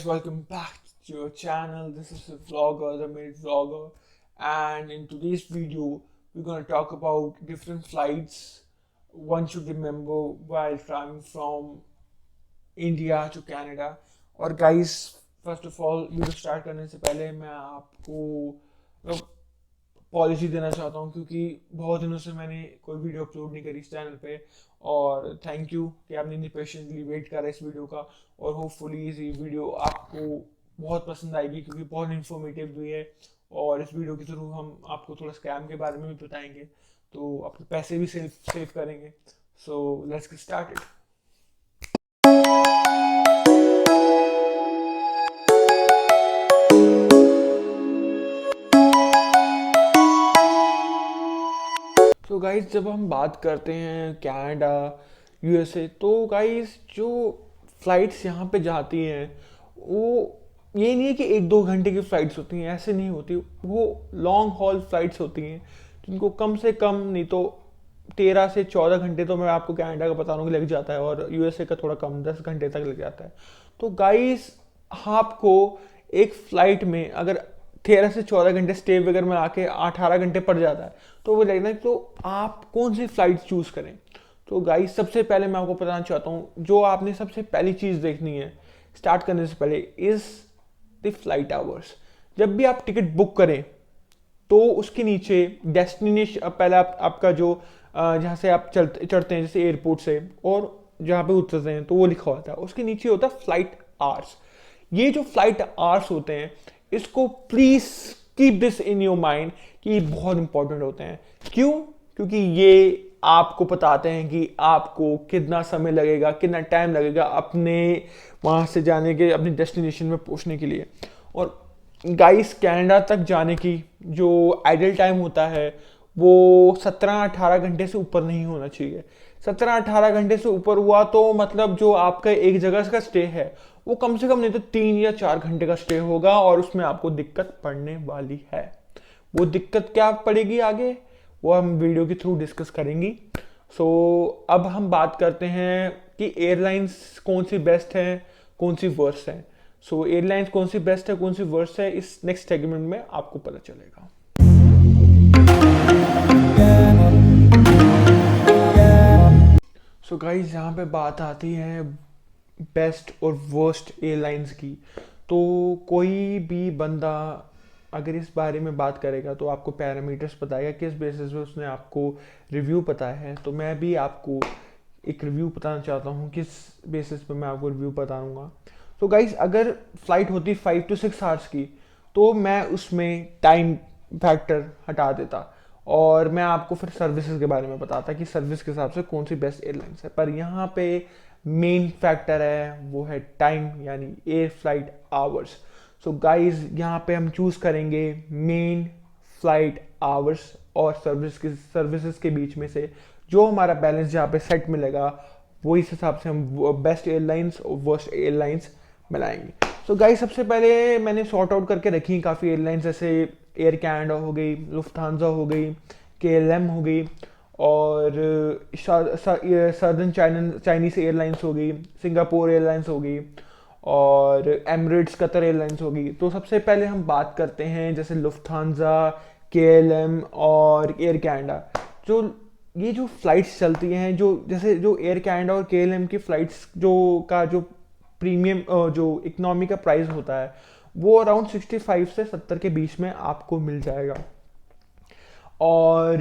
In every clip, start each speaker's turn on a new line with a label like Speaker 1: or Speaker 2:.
Speaker 1: welcome back to your channel. This is the vlogger, the Made Vlogger, and in today's video, we're going to talk about different flights one should remember while traveling from India to Canada. और guys, first of all, video start करने से पहले मैं आपको policy देना चाहता हूँ क्योंकि बहुत दिनों से मैंने कोई वीडियो अपलोड नहीं करी इस चैनल पे। और थैंक यू कि आपने इतनी पेशेंटली वेट करा इस वीडियो का, और होपफुली ये वीडियो आपको बहुत पसंद आएगी क्योंकि बहुत इन्फॉर्मेटिव भी है। और इस वीडियो के थ्रू हम आपको थोड़ा स्कैम के बारे में भी बताएंगे, तो अपने पैसे भी सेव करेंगे। So let's get started. तो गाइज, जब हम बात करते हैं कनाडा, यूएसए, तो गाइज जो फ्लाइट्स यहाँ पे जाती हैं वो ये नहीं है कि 1-2 घंटे की फ़्लाइट्स होती हैं, ऐसे नहीं होती। वो लॉन्ग हॉल फ्लाइट्स होती हैं जिनको कम से कम नहीं तो 13 से 14 घंटे तो मैं आपको कनाडा का बता रहा हूँ कि लग जाता है, और यूएसए का थोड़ा कम 10 घंटे तक लग जाता है। तो गाइज आपको एक फ़्लाइट में अगर 13 से 14 घंटे स्टे वगैरह में आके 18 घंटे पड़ जाता है, तो वो लगता है तो आप कौन सी फ्लाइट चूज़ करें। तो गाइस, सबसे पहले मैं आपको बताना चाहता हूँ, जो आपने सबसे पहली चीज़ देखनी है स्टार्ट करने से पहले इज़ द फ्लाइट आवर्स। जब भी आप टिकट बुक करें तो उसके नीचे डेस्टिनेशन, पहले आपका जो जहाँ से आप चढ़ते हैं जैसे एयरपोर्ट से और जहाँ पे उतरते हैं, तो वो लिखा होता है, उसके नीचे होता है फ्लाइट आवर्स। ये जो फ्लाइट आवर्स होते हैं, इसको please keep this in your mind कि ये बहुत इंपॉर्टेंट होते हैं। क्यों? क्योंकि ये आपको बताते हैं कि आपको कितना समय लगेगा, कितना टाइम लगेगा अपने वहाँ से जाने के, अपनी डेस्टिनेशन में पहुँचने के लिए। और गाइस, कनाडा तक जाने की जो आइडल टाइम होता है वो 17-18 घंटे से ऊपर नहीं होना चाहिए। 17-18 घंटे से ऊपर हुआ तो मतलब जो आपका एक जगह का स्टे है वो कम से कम नहीं तो 3 या 4 घंटे का स्टे होगा, और उसमें आपको दिक्कत पड़ने वाली है। वो दिक्कत क्या पड़ेगी आगे, वो हम वीडियो के थ्रू डिस्कस करेंगी। सो अब हम बात करते हैं कि एयरलाइंस कौन सी बेस्ट है, कौन सी वर्स्ट है। सो एयरलाइंस कौन सी बेस्ट है, कौन सी वर्स्ट है, इस नेक्स्ट सेगमेंट में आपको पता चलेगा। सो गाइस, यहाँ पे बात आती है बेस्ट और वर्स्ट एयरलाइंस की। तो कोई भी बंदा अगर इस बारे में बात करेगा तो आपको पैरामीटर्स बताएगा, किस बेसिस पे उसने आपको रिव्यू पता है। तो मैं भी आपको एक रिव्यू बताना चाहता हूँ, किस बेसिस पे मैं आपको रिव्यू बताऊँगा। तो गाइस, अगर फ्लाइट होती 5 to 6 आवर्स की तो मैं उसमें टाइम फैक्टर हटा देता और मैं आपको फिर सर्विसेज के बारे में बताता कि सर्विस के हिसाब से कौन सी बेस्ट एयरलाइंस है। पर यहाँ पे मेन फैक्टर है वो है टाइम, यानी air flight hours. So guys, यहाँ पे हम चूज़ करेंगे मेन फ्लाइट आवर्स और सर्विसेज के बीच में से जो हमारा बैलेंस जहाँ पे सेट मिलेगा, वो इस हिसाब से हम बेस्ट एयरलाइंस और वर्स्ट एयरलाइंस मिलाएंगे। सो गाइज, सबसे पहले मैंने सॉर्ट आउट करके रखी काफ़ी एयरलाइंस, जैसे एयर कैनेडा हो गई, लुफ्थांसा हो गई, KLM हो गई, और सदर्न चाइनीस एयरलाइंस हो गई, सिंगापुर एयरलाइंस हो गई, और एमिरेट्स कतर एयरलाइंस हो गई। तो सबसे पहले हम बात करते हैं जैसे लुफ्थांसा, KLM और एयर कैनेडा। जो ये जो फ़्लाइट्स चलती हैं, जो एयर कैनेडा और KLM की फ़्लाइट्स जो प्रीमियम जो इकोनॉमी का प्राइस होता है वो अराउंड 65 से 70 के बीच में आपको मिल जाएगा। और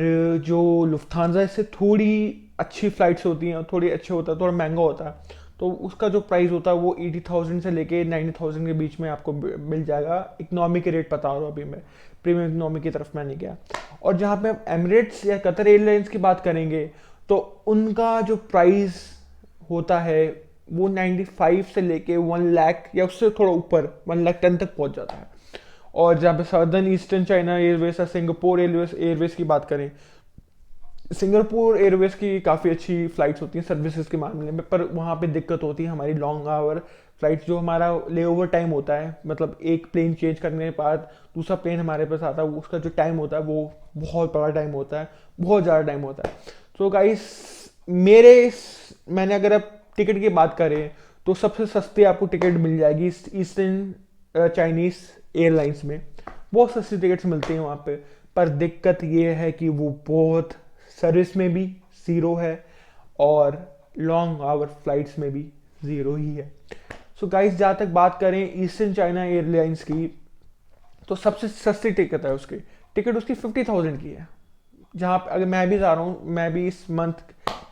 Speaker 1: जो लुफ्थांसा इससे थोड़ी अच्छी फ़्लाइट्स होती हैं, थोड़ी अच्छे होता है, थोड़ा महंगा होता है, तो उसका जो प्राइस होता है वो 80,000 से लेके 90,000 के बीच में आपको मिल जाएगा। इकोनॉमी के रेट बता रहा हूँ अभी मैं, प्रीमियम इकोनॉमी की तरफ मैं नहीं गया। और जहाँ पे एमिरेट्स या कतर एयरलाइंस की बात करेंगे तो उनका जो प्राइस होता है वो 95 से लेके 1 लाख या उससे थोड़ा ऊपर 1 लाख 10 तक पहुँच जाता है। और जहाँ पे सदर्न ईस्टर्न चाइना एयरवेज या सिंगापुर एयरवेज की बात करें, सिंगापुर एयरवेज की काफ़ी अच्छी फ़्लाइट्स होती हैं सर्विसेज के मामले में, पर वहाँ पे दिक्कत होती है हमारी लॉन्ग आवर फ्लाइट्स, जो हमारा ले ओवर टाइम होता है, मतलब एक प्लेन चेंज करने के बाद दूसरा प्लेन हमारे पास आता है, उसका जो टाइम होता है वो बहुत बड़ा टाइम होता है, बहुत ज़्यादा टाइम होता है। तो गाइस, मैंने अगर आप टिकट की बात करें तो सबसे सस्ती आपको टिकट मिल जाएगी ईस्टर्न चाइनीज एयरलाइंस में। बहुत सस्ती टिकट्स मिलती हैं वहाँ पे, पर दिक्कत ये है कि वो बहुत सर्विस में भी ज़ीरो है और लॉन्ग आवर फ्लाइट्स में भी ज़ीरो ही है। सो गाइस, जहाँ तक बात करें ईस्टर्न चाइना एयरलाइंस की, तो सबसे सस्ती टिकट है उसकी, टिकट उसकी 50,000 की है। जहाँ पे अगर मैं भी जा रहा हूँ, मैं भी इस मंथ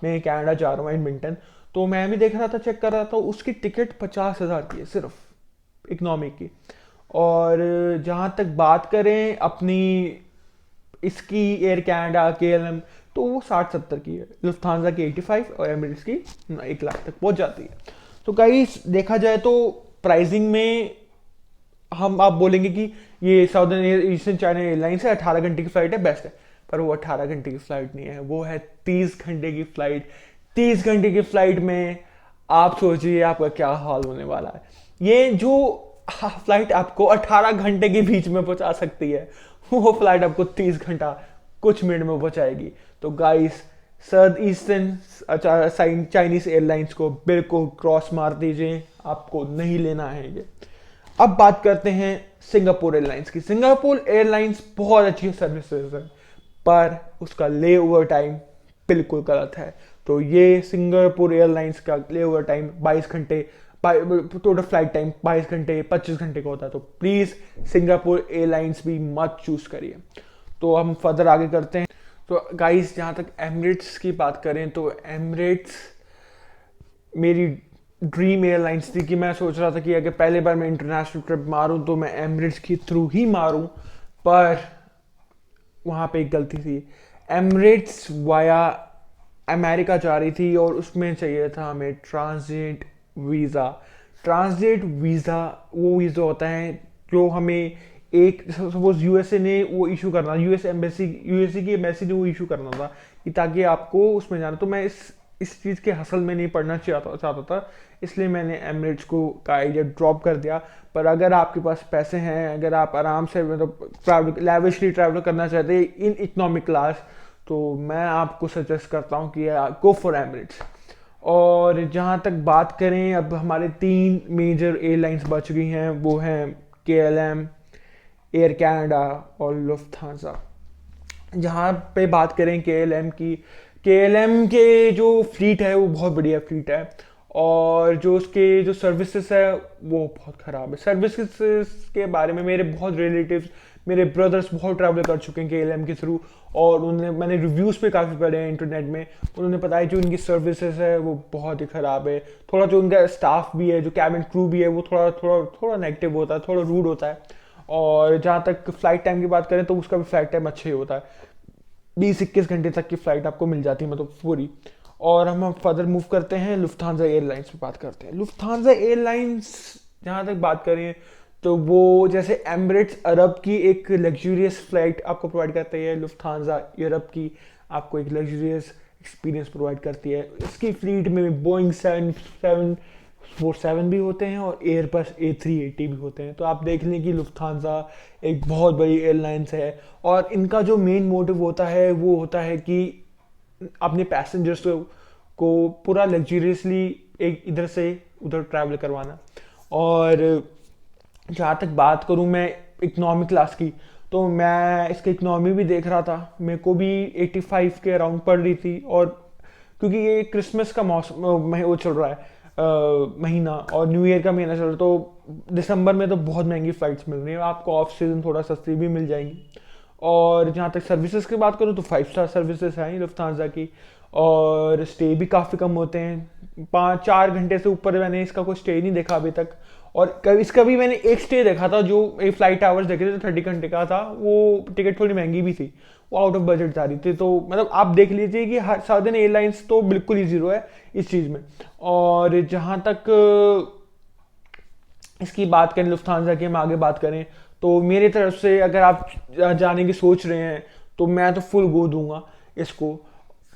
Speaker 1: में कनाडा जा रहा हूँ एडमिंटन, तो मैं भी देख रहा था, चेक कर रहा था, उसकी टिकट 50,000 की है सिर्फ इकोनॉमी की। और जहाँ तक बात करें अपनी इसकी एयर कनाडा KLM, तो वो 60-70 की है। लुफ्थांसा की 85 और एमिरेट्स की 1 लाख तक पहुंच जाती है। तो गाइस देखा जाए तो प्राइसिंग में हम आप बोलेंगे कि ये साउदर्न ईस्टर्न चाइना एयरलाइंस है, 18 घंटे की फ्लाइट है, बेस्ट है। पर वो 18 घंटे की फ्लाइट नहीं है, वो है 30 घंटे की फ्लाइट। 30 घंटे की फ्लाइट में आप सोचिए आपका क्या हाल होने वाला है। ये जो फ्लाइट आपको 18 घंटे के बीच में पहुंचा सकती है, वो फ्लाइट आपको 30 घंटा कुछ मिनट में पहुंचाएगी। तो guys, south eastern Chinese airlines को बिल्कुल क्रॉस मार दीजिए, आपको नहीं लेना है ये। अब बात करते हैं सिंगापुर एयरलाइंस की। सिंगापुर एयरलाइंस बहुत अच्छी सर्विसेज है, पर उसका ले ओवर टाइम बिल्कुल गलत है। तो ये सिंगापुर एयरलाइंस का ले ओवर टाइम 22 घंटे, टोटल फ्लाइट टाइम 22 घंटे 25 घंटे का होता है। तो प्लीज़ सिंगापुर एयरलाइंस भी मत चूज करिए। तो हम फर्दर आगे करते हैं। तो गाइस, जहाँ तक एमिरेट्स की बात करें, तो एमिरेट्स मेरी ड्रीम एयरलाइंस थी कि मैं सोच रहा था कि अगर पहले बार मैं इंटरनेशनल ट्रिप मारूं तो मैं एमिरेट्स के थ्रू ही मारूं, पर वहाँ पे एक गलती थी। एमिरेट्स वाया अमेरिका जा रही थी और उसमें चाहिए था हमें ट्रांजिट वीज़ा। ट्रांजिट वीज़ा वो वीज़ा होता है जो हमें एक सपोज यूएसए ने वो इशू करना, यूएसए की एम्बेसी ने वो इशू करना था कि ताकि आपको उसमें जाना। तो मैं इस चीज़ के हसल में नहीं पढ़ना चाहता था, इसलिए मैंने एमिरेट्स को का आइडिया ड्रॉप कर दिया। पर अगर आपके पास पैसे हैं, अगर आप आराम से मतलब ट्रैवल लैविशली ट्रैवल करना चाहते हैं इन इकोनॉमिक क्लास, तो मैं आपको सजेस्ट करता हूँ कि गो फॉर एमिरेट्स। और जहाँ तक बात करें, अब हमारे 3 मेजर एयरलाइंस बच गई हैं, वो हैं KLM, एयर कनाडा और लुफ्थांसा। जहाँ पे बात करें KLM की, KLM के जो फ्लीट है वो बहुत बढ़िया फ्लीट है, और जो उसके जो सर्विसेज है वो बहुत ख़राब है। सर्विसेज के बारे में मेरे बहुत रिलेटिव्स, मेरे ब्रदर्स बहुत ट्रैवल कर चुके हैं KLM के थ्रू, और मैंने रिव्यूज़ पे काफ़ी पढ़े हैं इंटरनेट में। उन्होंने बताया जो उनकी सर्विसेज है वो बहुत ही ख़राब है। थोड़ा जो उनका स्टाफ भी है, जो कैबिन क्रू भी है, वो थोड़ा थोड़ा थोड़ा नेगेटिव होता है, थोड़ा रूड होता है। और जहाँ तक फ्लाइट टाइम की बात करें तो उसका भी फ्लाइट टाइम अच्छा ही होता है, 20-21 घंटे तक की फ्लाइट आपको मिल जाती है, मतलब पूरी। और हम फर्दर मूव करते हैं, लुफ्थांसा एयरलाइंस पे बात करते हैं। लुफ्थांसा एयरलाइंस जहाँ तक बात करें तो वो जैसे एमिरेट्स अरब की एक लग्जूरियस फ्लाइट आपको प्रोवाइड करती है, लुफ्थांसा यूरोप की आपको एक लग्जूरियस एक्सपीरियंस प्रोवाइड करती है। इसकी फ्लीट में बोइंग 747 भी होते हैं और एयरबस A380 भी होते हैं। तो आप देख लें कि लुफ्थांसा एक बहुत बड़ी एयरलाइंस है, और इनका जो मेन मोटिव होता है वो होता है कि अपने पैसेंजर्स को पूरा लग्जूरियसली एक इधर से उधर ट्रैवल करवाना। और जहाँ तक बात करूँ मैं इकोनॉमी क्लास की, तो मैं इसका इकोनॉमी भी देख रहा था, मेरे को भी 85 के अराउंड पड़ रही थी। और क्योंकि ये क्रिसमस का मौसम वो चल रहा है महीना, और न्यू ईयर का महीना चल रहा है, तो दिसंबर में तो बहुत महंगी फ़्लाइट्स मिल रही हैं आपको, ऑफ सीजन थोड़ा सस्ती भी मिल जाएंगी। और जहाँ तक सर्विसेज की बात करूँ तो 5 स्टार सर्विसेज हैं लुफ्थांसा की, और स्टे भी काफ़ी कम होते हैं, 5-4 घंटे से ऊपर मैंने इसका कोई स्टे नहीं देखा अभी तक। और इसका भी मैंने एक स्टे देखा था, जो एक फ्लाइट आवर्स देखे थे, 30 घंटे का था, वो टिकट थोड़ी महंगी भी थी, वो आउट ऑफ बजट जा रही थी। तो मतलब आप देख लीजिए कि हर साउदर्न एयरलाइंस तो बिल्कुल ही जीरो है इस चीज़ में। और जहाँ तक इसकी बात करें लुफ्थांसा की, हम आगे बात करें, तो मेरी तरफ से अगर आप जाने की सोच रहे हैं तो मैं तो फुल गो दूंगा इसको।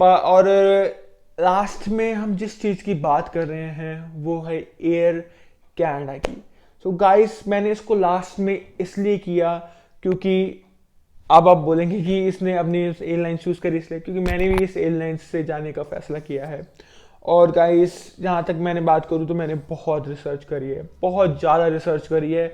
Speaker 1: और लास्ट में हम जिस चीज़ की बात कर रहे हैं वो है एयर कनाडा की। सो गाइस, मैंने इसको लास्ट में इसलिए किया क्योंकि अब आप बोलेंगे कि इसने अपनी एयरलाइन चूज़ करी इसलिए, क्योंकि मैंने भी इस एयरलाइन से जाने का फैसला किया है। और गाइस जहाँ तक मैंने बात करूँ तो मैंने बहुत रिसर्च करी है, बहुत ज़्यादा रिसर्च करी है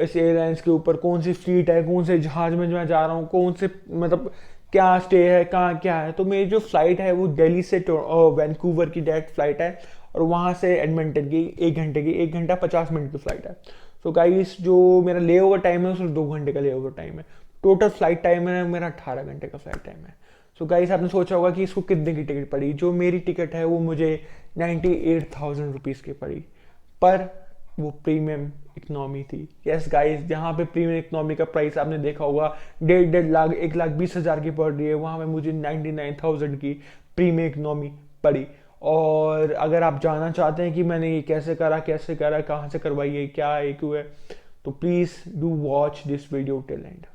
Speaker 1: इस एयरलाइंस के ऊपर, कौन सी फ्लीट है, कौन से जहाज़ में जो मैं जा रहा हूँ, कौन से मतलब क्या स्टे है, कहाँ क्या है। तो मेरी जो फ़्लाइट है वो दिल्ली से वैंकूवर की डायरेक्ट फ़्लाइट है, और वहाँ से एडमिंटन की 1 घंटे की, 1 घंटा 50 मिनट की फ़्लाइट है। तो गाइस जो मेरा ले ओवर टाइम है वो सिर्फ 2 घंटे का ले ओवर टाइम है। टोटल फ्लाइट टाइम है मेरा 18 घंटे का फ्लाइट टाइम है। सो गाइस आपने सोचा होगा कि इसको कितने की टिकट पड़ी। जो मेरी टिकट है वो मुझे 98,000 रुपीज़ की पड़ी, पर वो प्रीमियम इकनॉमी थी। यस गाइस, जहाँ पे प्रीमियम इकनॉमी का प्राइस आपने देखा होगा 1.5 लाख 1,20,000 की पड़ रही है, वहाँ पे मुझे 99,000 की प्रीमियम इकनॉमी पड़ी। और अगर आप जानना चाहते हैं कि मैंने ये कैसे करा, कहाँ से करवाई है, क्या है, क्यों है, तो please do watch this video till and.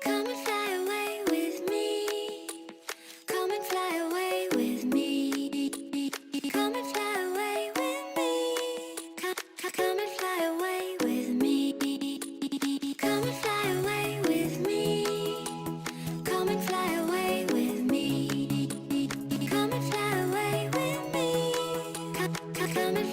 Speaker 2: Come and fly away with me. Come and fly away with me. Come and fly away with me. Come and fly away with me. Come and fly away with me. Come and fly away with me. Come and fly away with me. Come and